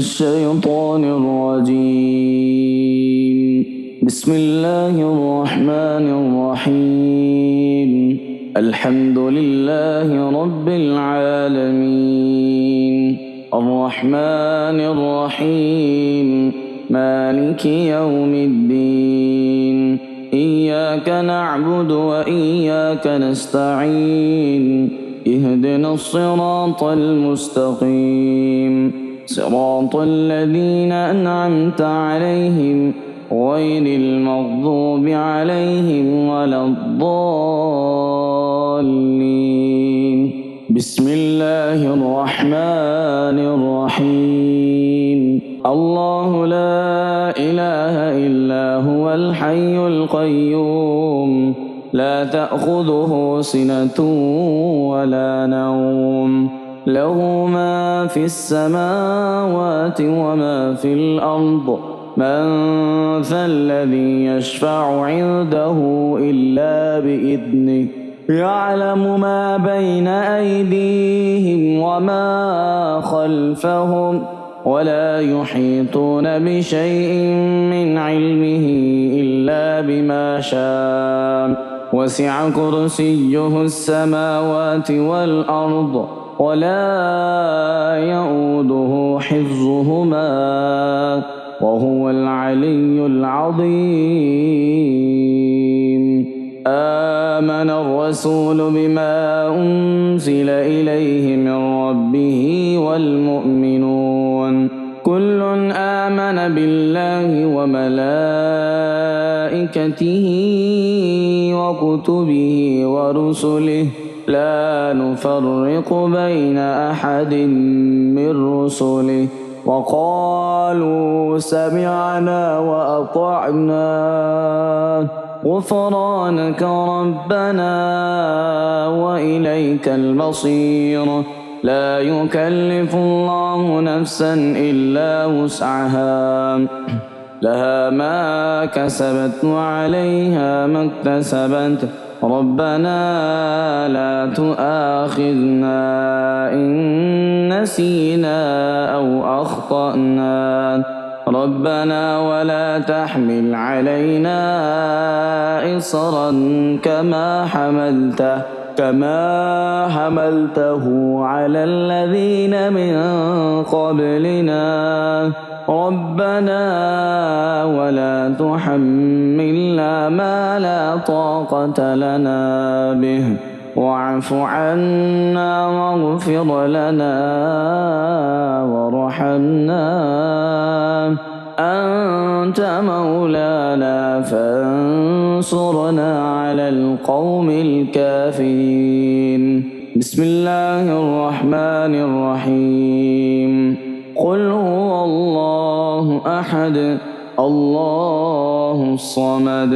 الشيطان الرجيم. بسم الله الرحمن الرحيم. الحمد لله رب العالمين الرحمن الرحيم مالك يوم الدين إياك نعبد وإياك نستعين اهدنا الصراط المستقيم صراط الذين أنعمت عليهم غير المغضوب عليهم ولا الضالين. بسم الله الرحمن الرحيم. الله لا إله إلا هو الحي القيوم لا تأخذه سنة ولا نوم له ما في السماوات وما في الأرض من ذا الذي يشفع عنده إلا بإذنه يعلم ما بين أيديهم وما خلفهم ولا يحيطون بشيء من علمه إلا بما شاء وسع كرسيه السماوات والأرض ولا يؤوده حفظهما وهو العلي العظيم. آمن الرسول بما أنزل إليه من ربه والمؤمنون كل آمن بالله وملائكته وكتبه ورسله لا نفرق بين أحد من رسله وقالوا سمعنا وأطعنا غفرانك ربنا وإليك المصير. لا يكلف الله نفسا إلا وسعها لها ما كسبت وعليها ما اكتسبت ربنا لا تؤاخذنا إن نسينا أو أخطأنا ربنا ولا تحمل علينا إصرا كما حملته على الذين من قبلنا ربنا ولا تحملنا ما لا طاقة لنا به واعف عنا واغفر لنا وارحمنا أنت مولانا فانصرنا على القوم الكافرين. بسم الله الرحمن الرحيم. قل هو الله أحد الله الصمد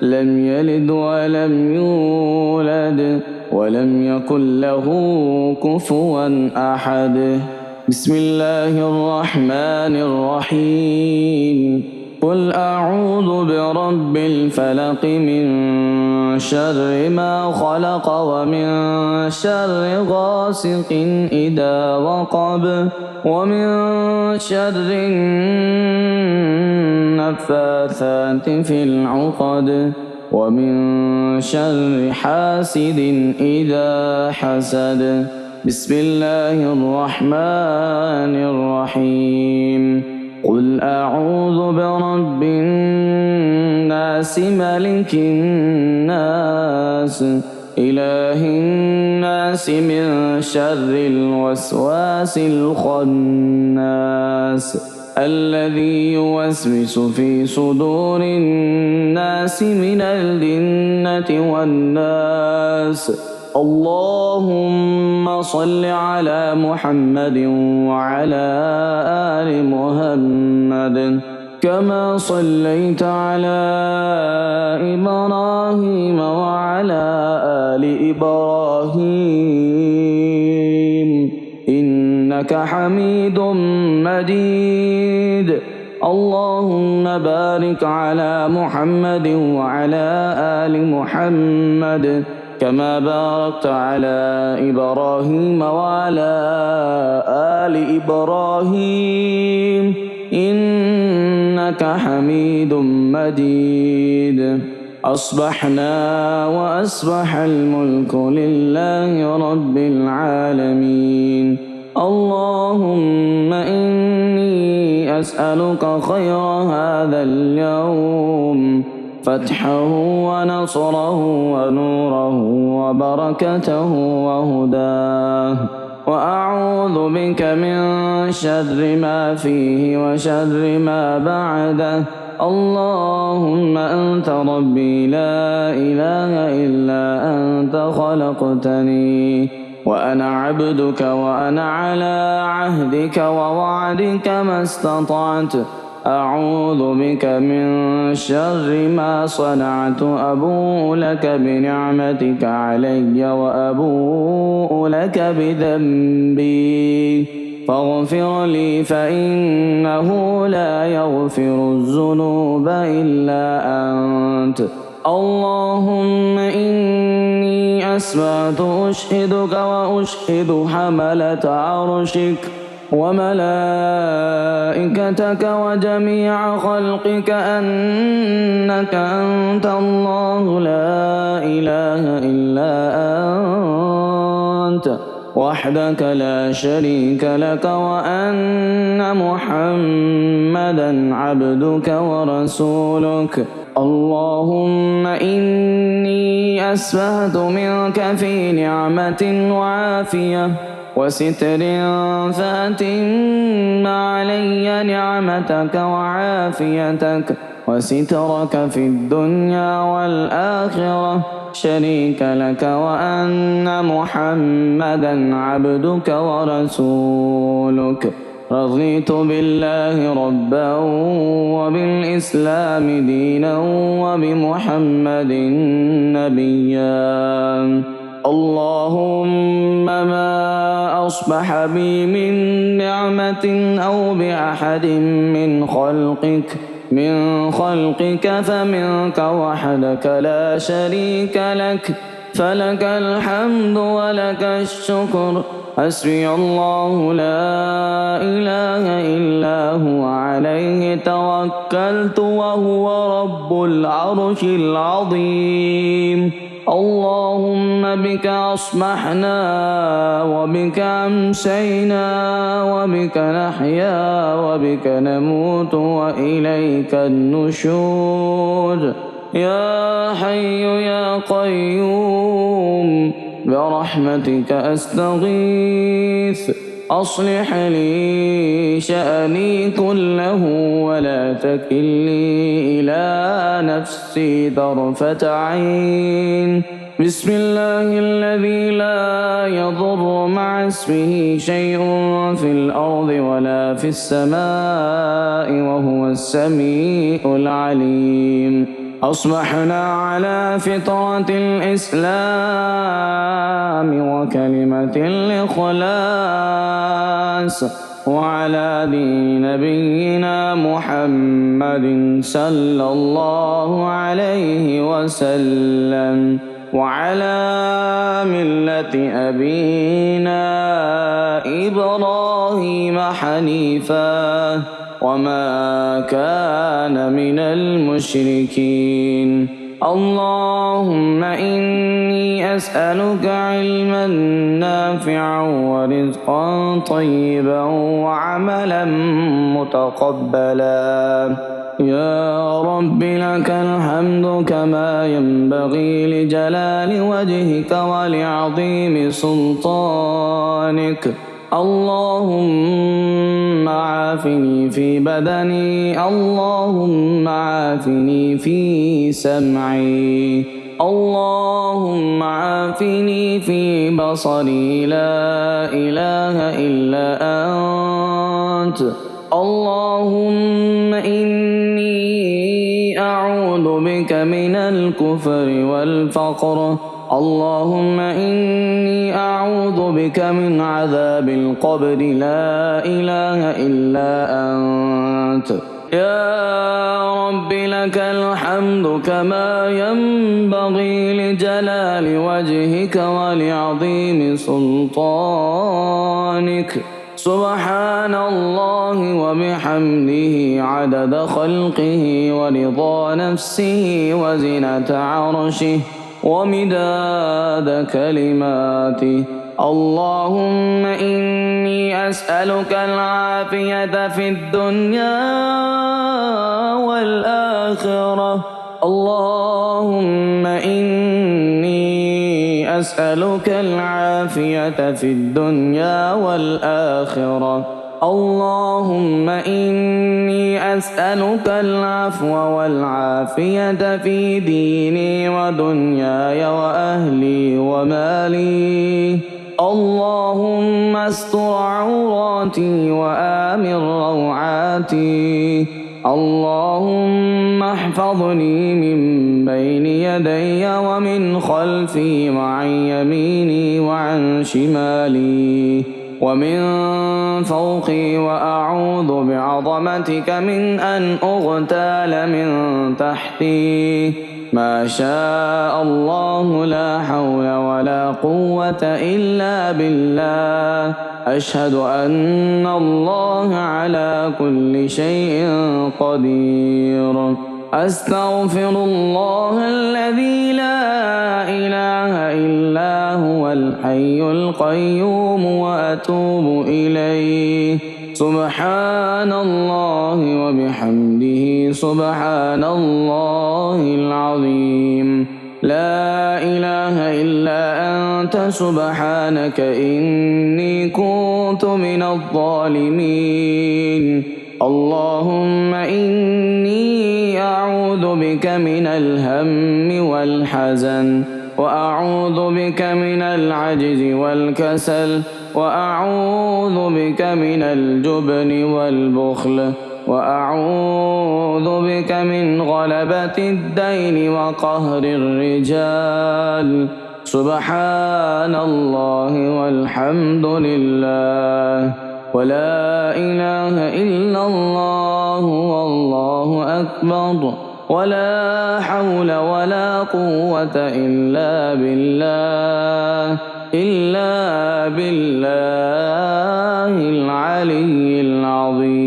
لم يلد ولم يولد ولم يكن له كفوا أحد. بسم الله الرحمن الرحيم. قل أعوذ برب الفلق من شر ما خلق ومن شر غاسق إذا وقب ومن شر النفاثات في العقد ومن شر حاسد إذا حسد. بسم الله الرحمن الرحيم. قل أعوذ برب الناس ملك الناس إله الناس من شر الوسواس الخناس الذي يوسوس في صدور الناس من الجنة والناس. اللهم صل على محمد وعلى آل محمد كما صليت على إبراهيم وعلى آل إبراهيم إنك حميد مجيد. اللهم بارك على محمد وعلى آل محمد كما باركت على إبراهيم وعلى آل آل إبراهيم إنك حميد مجيد. أصبحنا وأصبح الملك لله رب العالمين. اللهم إني أسألك خير هذا اليوم، فتحه ونصره ونوره وبركته وهداه، وأعوذ بك من شر ما فيه وشر ما بعده. اللهم أنت ربي لا إله إلا أنت خلقتني وأنا عبدك وأنا على عهدك ووعدك ما استطعت. أعوذ بك من شر ما صنعت. أبوء لك بنعمتك علي وأبوء لك بذنبي فاغفر لي فإنه لا يغفر الذنوب إلا أنت. اللهم إني أسبحت أشهدك وأشهد حملة عرشك وملائكتك وجميع خلقك أنك أنت الله لا إله إلا أنت وحدك لا شريك لك، وأن محمدا عبدك ورسولك. اللهم إني أسبحت منك في نعمة وعافية وستر فأتم علي نعمتك وعافيتك وسترك في الدنيا والآخرة شريك لك، وأن محمدا عبدك ورسولك. رضيت بالله ربا وبالإسلام دينا وبمحمد نبيا. اللهم ما أصبح بي من نعمة أو بأحد من خلقك فمنك وحدك لا شريك لك، فلك الحمد ولك الشكر. حسبي الله لا إله إلا هو عليه توكلت وهو رب العرش العظيم. اللهم بك أصبحنا وبك أمسينا وبك نحيا وبك نموت وإليك النشور. يا حي يا قيوم برحمتك أستغيث، أصلح لي شأني كله ولا تكلني إلى نفسي طرفة عين. بسم الله الذي لا يضر مع اسمه شيء في الأرض ولا في السماء وهو السميع العليم. أصبحنا على فطرة الإسلام وكلمة الإخلاص وعلى دين نبينا محمد صلى الله عليه وسلم وعلى ملة أبينا إبراهيم حنيفا وما كان من المشركين. اللهم إني أسألك علما نافعا ورزقا طيبا وعملا متقبلا. يا رب لك الحمد كما ينبغي لجلال وجهك ولعظيم سلطانك. اللهم عافني في بدني، اللهم عافني في سمعي، اللهم عافني في بصري، لا إله إلا أنت. اللهم إني أعوذ بك من الكفر والفقر. اللهم إني أعوذ بك من عذاب القبر، لا إله إلا أنت. يا رب لك الحمد كما ينبغي لجلال وجهك ولعظيم سلطانك. سبحان الله وبحمده عدد خلقه ورضا نفسه وزنة عرشه ومداد كلماته. اللهم إني أسألك العافية في الدنيا والآخرة. اللهم إني أسألك العافية في الدنيا والآخرة. اللهم إني أسألك العفو والعافية في ديني ودنياي وأهلي ومالي. اللهم استر عوراتي وآمن روعاتي. اللهم احفظني من بين يدي ومن خلفي وعن يميني وعن شمالي ومن فوقي، وأعوذ بعظمتك من أن أغتال من تحتي. ما شاء الله لا حول ولا قوة إلا بالله. أشهد أن الله على كل شيء قدير. أستغفر الله الذي لا إله إلا هو الحي القيوم وأتوب إليه. سبحان الله وبحمده سبحان الله العظيم. لا إله إلا أنت سبحانك إني كنت من الظالمين. اللهم إني أعوذ بك من الهم والحزن، وأعوذ بك من العجز والكسل، وأعوذ بك من الجبن والبخل، وأعوذ بك من غلبة الدين وقهر الرجال. سبحان الله والحمد لله ولا إله إلا الله والله أكبر ولا حول ولا قوة إلا بالله العلي العظيم.